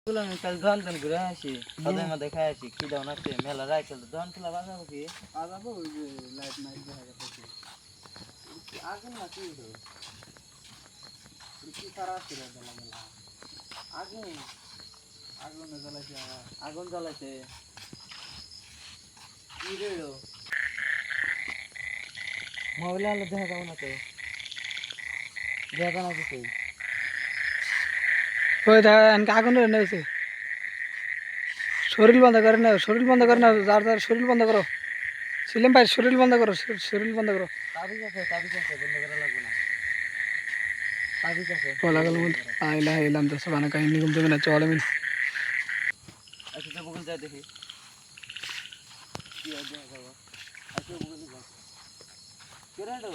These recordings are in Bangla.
কাল ধান ধান ঘুরে আসি তাদের মধ্যে খাই আসি কি দাও না মেলা রায় চলতো ধান খেলা বাজাবো কি বাজাবো ওই যে লাইট মাইট দেখা যাচ্ছে আগুন না কি কি সারা আছে রে বেলা বেলা আগুন আগুন জ্বালাইছে আগুন জ্বালাইছে কি রে মোবাইল আলো দেখা যাবো না তো দেখা না কিছু ওই দেখা আগুন নেছে শরীর বন্ধ করে না যার যার শরীর বন্ধ করো সিলিম ভাই শরীর বন্ধ করো শরীর বন্ধ করো তাবিজ আছে বন্ধ করা লাগবে না তাবিজ আছে বলা গেল আইলা এলাম তো সবানে কাহিনী ঘুম তুমি না চলে মিন আচ্ছা তো বগল যা দেখি কি দেখা যাবো আচ্ছা বগল যা কেরাডো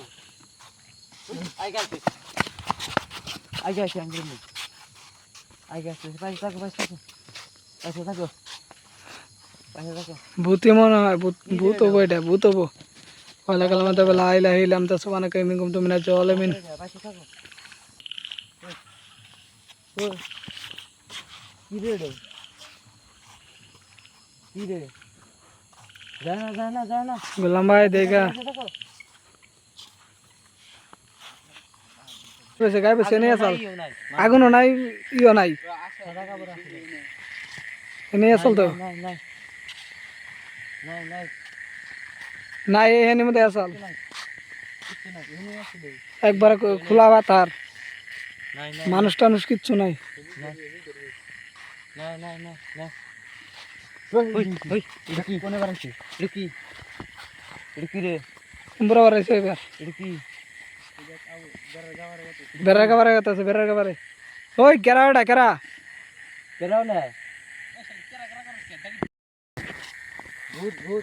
আই গাইছে আঙ্গুল আই গাইছে পাশে থাকো পাশে থাকো ভূতি মনে হয় ভূত হবো এটা ভূত হবো বলা গেল মতো বলা আইলা এলাম তো সবানে কাহিনী ঘুম তুমি না চলে মিন পাশে থাকো কি রে যা না গোলাম ভাই দেখা বেশি গায়ে বেশি নেই আসল আগুনও নাই ইও নাই নেই আসল তো নাই এখানে মধ্যে আসল একবার খোলা বাতার মানুষ টানুষ কিচ্ছু নাই কুমড়া বাড়াইছে এবার বেড়ার কাবারে আছে বেড়ার কাবারে ওই কেরা কেরা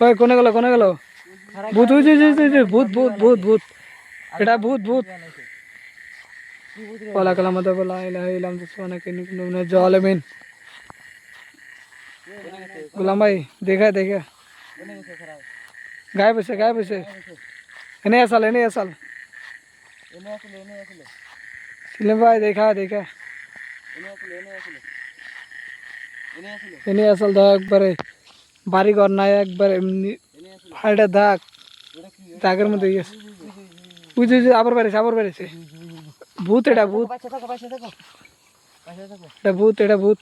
ওই কোনে গেল ভূত ভূত ভূত ভূত ভূত এটা ভূত বলা কালাম মতো বলা ইলাম তো সোনাকে নিকুনে জল মিন গোলাম ভাই দেখা গায়ে বসে এনে আসাল সিলিম ভাই দেখা এনে আসাল দাও একবারে বাড়ি ঘর নাই একবারে এমনি ফাইটা দাগের মধ্যে গেছে বুঝে আবার বেড়েছে ভূত এটা ভূত এটা ভূত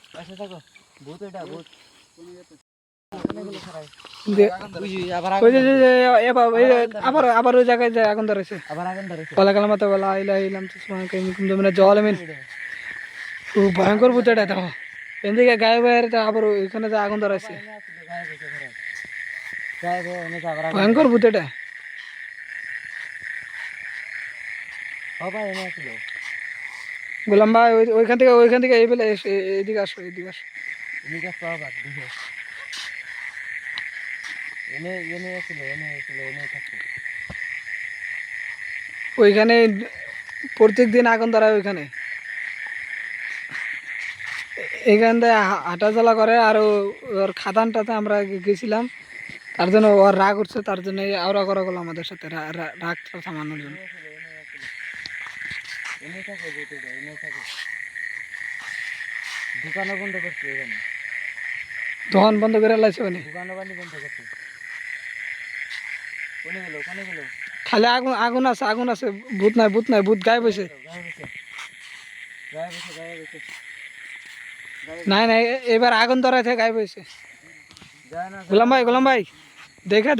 আবার ওই জায়গায় যায় আগুন ধরেছে বলা গেল মতো বলা আইলাম তো জল মিন খুব ভয়ঙ্কর ভূত এটা তো এদিকে গায়ে বাইরে আবার ওইখানে যে আগুন ধরেছে ভয়ঙ্কর ভূত এটা গোলাম ভাই ওইখান থেকে এই বেলা এইদিকে আসো ওইখানে প্রত্যেক দিন আগুন ধরায় ওইখানে এইখান থেকে হাঁটা চলা করে আর ওর খাদানটাতে আমরা গেছিলাম তার জন্য ওর রাগ উঠছে তার জন্য আওরা করা গেলো আমাদের সাথে রাগ থামানোর জন্য দোকানও বন্ধ করছে এখানে দোকান বন্ধ করে লাইছে মানে দোকানও বন্ধ করছে কোনে গেল খালি আগুন আছে ভূত নাই ভূত গায়ে বসে নাই এবার আগুন ধরাই থাকে গায়ে বসে গোলাম ভাই দেখা